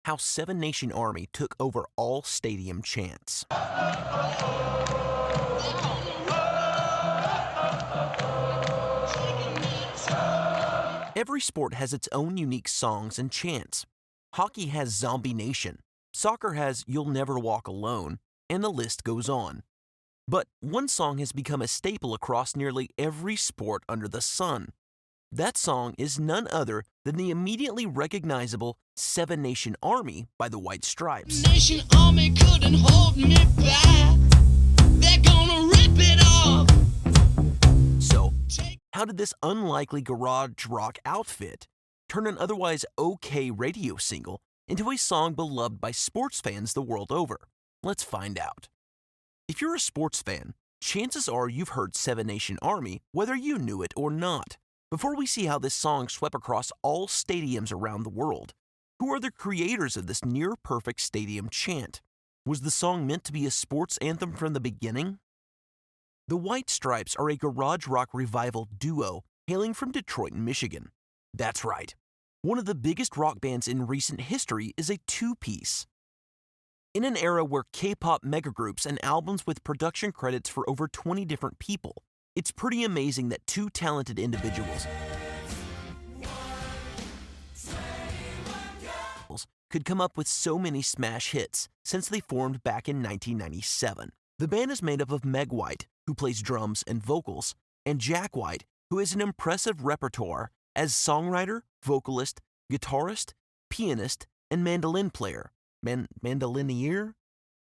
how Seven Nation Army took over all stadium chants. Every sport has its own unique songs and chants. Hockey has Zombie Nation, soccer has You'll Never Walk Alone, and the list goes on. But one song has become a staple across nearly every sport under the sun. That song is none other than the immediately recognizable Seven Nation Army by the White Stripes. Nation Army couldn't hold me back. They're gonna rip it off. So, how did this unlikely garage rock outfit turn an otherwise okay radio single into a song beloved by sports fans the world over? Let's find out. If you're a sports fan, chances are you've heard Seven Nation Army whether you knew it or not. Before we see how this song swept across all stadiums around the world, who are the creators of this near-perfect stadium chant? Was the song meant to be a sports anthem from the beginning? The White Stripes are a garage rock revival duo hailing from Detroit, Michigan. That's right. One of the biggest rock bands in recent history is a two-piece. In an era where K-pop megagroups and albums with production credits for over 20 different people, it's pretty amazing that two talented individuals could come up with so many smash hits since they formed back in 1997. The band is made up of Meg White, who plays drums and vocals, and Jack White, who has an impressive repertoire as songwriter, vocalist, guitarist, pianist, and mandolin player. Mandolinier?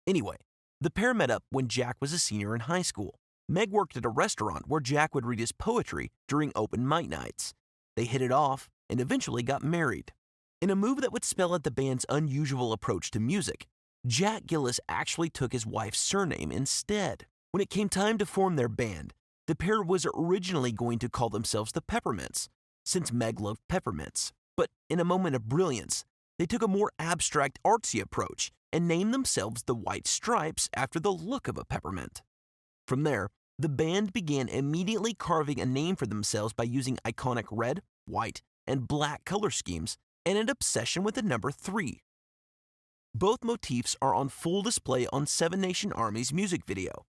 Anyway, the pair met up when Jack was a senior in high school. Meg worked at a restaurant where Jack would read his poetry during open mic nights. They hit it off and eventually got married. In a move that would spell out the band's unusual approach to music, Jack Gillis actually took his wife's surname instead. When it came time to form their band, the pair was originally going to call themselves the Peppermints, since Meg loved peppermints. But in a moment of brilliance, they took a more abstract, artsy approach and named themselves the White Stripes after the look of a peppermint. From there, the band began immediately carving a name for themselves by using iconic red, white, and black color schemes and an obsession with the number 3. Both motifs are on full display on Seven Nation Army's music video.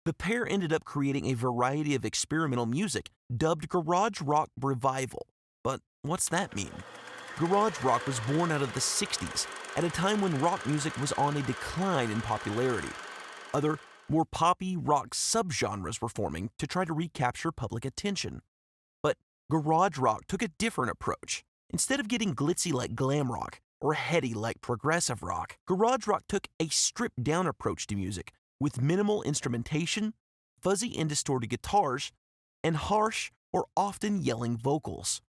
The pair ended up creating a variety of experimental music dubbed garage rock revival. But what's that mean? Garage rock was born out of the 60s, at a time when rock music was on a decline in popularity. Other, more poppy rock subgenres were forming to try to recapture public attention. But garage rock took a different approach. Instead of getting glitzy like glam rock or heady like progressive rock, garage rock took a stripped-down approach to music with minimal instrumentation, fuzzy and distorted guitars, and harsh or often yelling vocals.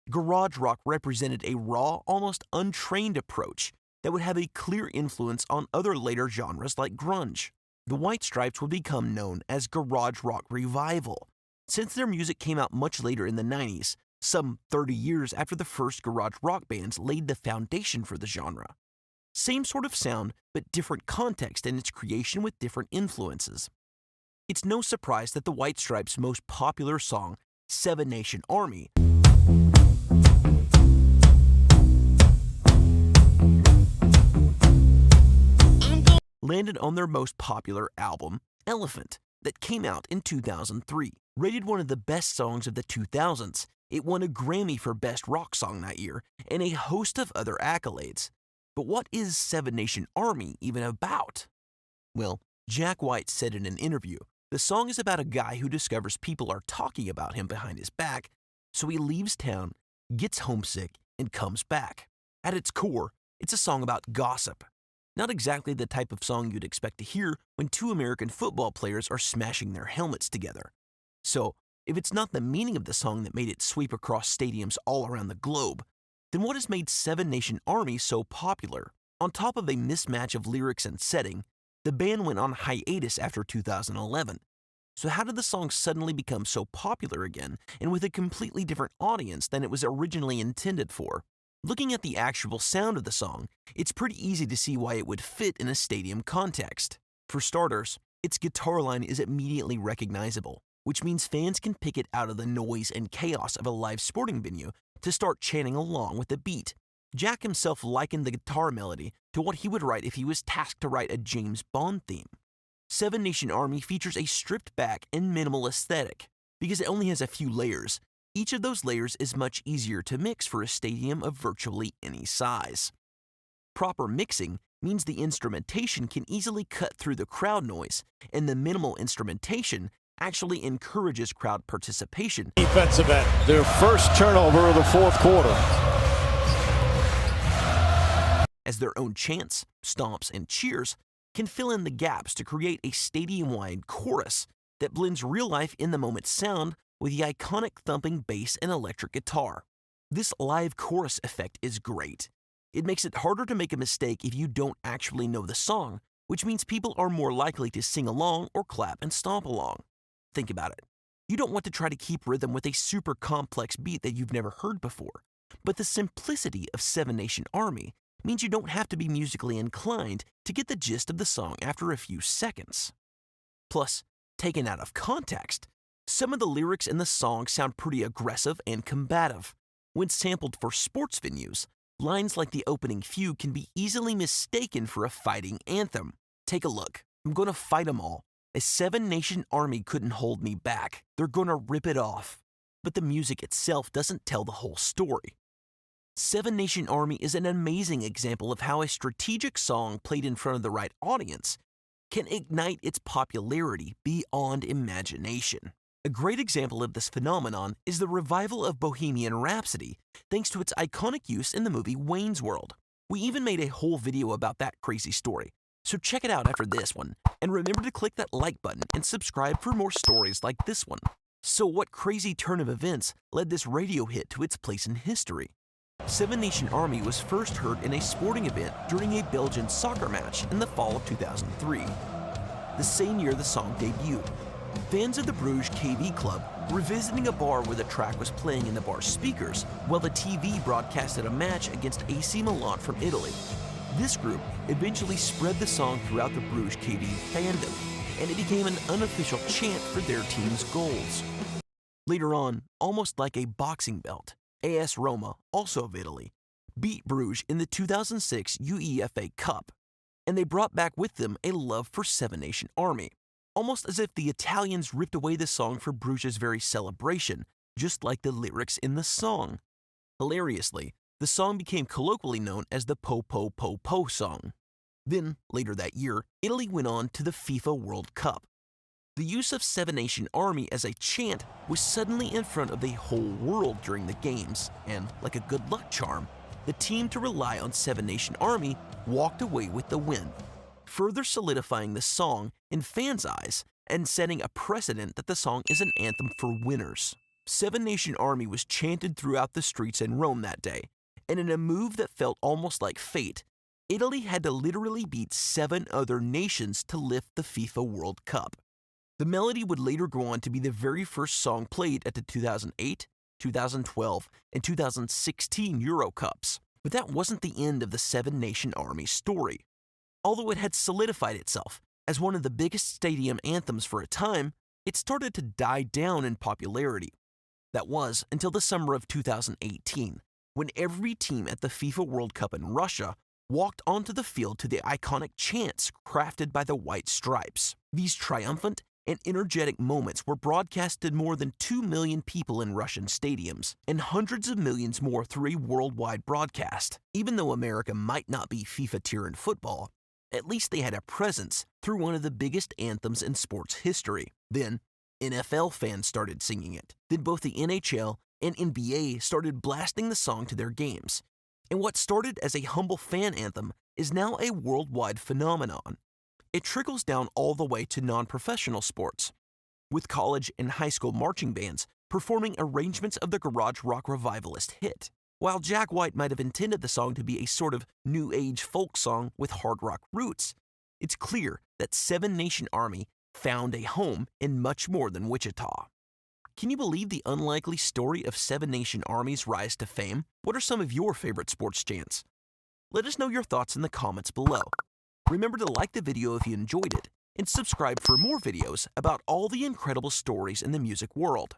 Garage rock represented a raw, almost untrained approach that would have a clear influence on other later genres like grunge. The White Stripes would become known as garage rock revival, since their music came out much later in the 90s, some 30 years after the first garage rock bands laid the foundation for the genre. Same sort of sound, but different context in its creation with different influences. It's no surprise that the White Stripes' most popular song, Seven Nation Army, landed on their most popular album, Elephant, that came out in 2003. Rated one of the best songs of the 2000s, it won a Grammy for Best Rock Song that year and a host of other accolades. But what is Seven Nation Army even about? Well, Jack White said in an interview, the song is about a guy who discovers people are talking about him behind his back, so he leaves town, gets homesick, and comes back. At its core, it's a song about gossip. Not exactly the type of song you'd expect to hear when two American football players are smashing their helmets together. So, if it's not the meaning of the song that made it sweep across stadiums all around the globe, then what has made Seven Nation Army so popular? On top of a mismatch of lyrics and setting, the band went on hiatus after 2011. So how did the song suddenly become so popular again and with a completely different audience than it was originally intended for? Looking at the actual sound of the song, it's pretty easy to see why it would fit in a stadium context. For starters, its guitar line is immediately recognizable, which means fans can pick it out of the noise and chaos of a live sporting venue to start chanting along with the beat. Jack himself likened the guitar melody to what he would write if he was tasked to write a James Bond theme. Seven Nation Army features a stripped-back and minimal aesthetic because it only has a few layers. Each of those layers is much easier to mix for a stadium of virtually any size. Proper mixing means the instrumentation can easily cut through the crowd noise, and the minimal instrumentation actually encourages crowd participation. Defensive end, their first turnover of the fourth quarter. As their own chants, stomps, and cheers can fill in the gaps to create a stadium-wide chorus that blends real-life in-the-moment sound with the iconic thumping bass and electric guitar. This live chorus effect is great. It makes it harder to make a mistake if you don't actually know the song, which means people are more likely to sing along or clap and stomp along. Think about it. You don't want to try to keep rhythm with a super complex beat that you've never heard before, but the simplicity of Seven Nation Army means you don't have to be musically inclined to get the gist of the song after a few seconds. Plus, taken out of context, some of the lyrics in the song sound pretty aggressive and combative. When sampled for sports venues, lines like the opening few can be easily mistaken for a fighting anthem. Take a look. I'm gonna fight 'em all. A Seven Nation Army couldn't hold me back. They're gonna rip it off. But the music itself doesn't tell the whole story. Seven Nation Army is an amazing example of how a strategic song played in front of the right audience can ignite its popularity beyond imagination. A great example of this phenomenon is the revival of Bohemian Rhapsody, thanks to its iconic use in the movie Wayne's World. We even made a whole video about that crazy story, so check it out after this one, and remember to click that like button and subscribe for more stories like this one. So what crazy turn of events led this radio hit to its place in history? Seven Nation Army was first heard in a sporting event during a Belgian soccer match in the fall of 2003, the same year the song debuted. Fans of the Brugge KV club were visiting a bar where the track was playing in the bar's speakers, while the TV broadcasted a match against AC Milan from Italy. This group eventually spread the song throughout the Brugge KV fandom, and it became an unofficial chant for their team's goals. Later on, almost like a boxing belt, AS Roma, also of Italy, beat Brugge in the 2006 UEFA Cup, and they brought back with them a love for Seven Nation Army, almost as if the Italians ripped away the song for Brugge's very celebration, just like the lyrics in the song. Hilariously, the song became colloquially known as the Po Po Po Po song. Then, later that year, Italy went on to the FIFA World Cup. The use of Seven Nation Army as a chant was suddenly in front of the whole world during the games, and like a good luck charm, the team to rely on Seven Nation Army walked away with the win, further solidifying the song in fans' eyes and setting a precedent that the song is an anthem for winners. Seven Nation Army was chanted throughout the streets in Rome that day, and in a move that felt almost like fate, Italy had to literally beat 7 other nations to lift the FIFA World Cup. The melody would later go on to be the very first song played at the 2008, 2012, and 2016 Euro Cups. But that wasn't the end of the Seven Nation Army story. Although it had solidified itself as one of the biggest stadium anthems for a time, it started to die down in popularity. That was until the summer of 2018, when every team at the FIFA World Cup in Russia walked onto the field to the iconic chants crafted by the White Stripes. These triumphant and energetic moments were broadcast to more than 2 million people in Russian stadiums, and hundreds of millions more through a worldwide broadcast. Even though America might not be FIFA tier in football, at least they had a presence through one of the biggest anthems in sports history. Then, NFL fans started singing it. Then both the NHL and NBA started blasting the song to their games. And what started as a humble fan anthem is now a worldwide phenomenon. It trickles down all the way to non-professional sports, with college and high school marching bands performing arrangements of the garage rock revivalist hit. While Jack White might have intended the song to be a sort of new age folk song with hard rock roots, it's clear that Seven Nation Army found a home in much more than Wichita. Can you believe the unlikely story of Seven Nation Army's rise to fame? What are some of your favorite sports chants? Let us know your thoughts in the comments below. Remember to like the video if you enjoyed it, and subscribe for more videos about all the incredible stories in the music world.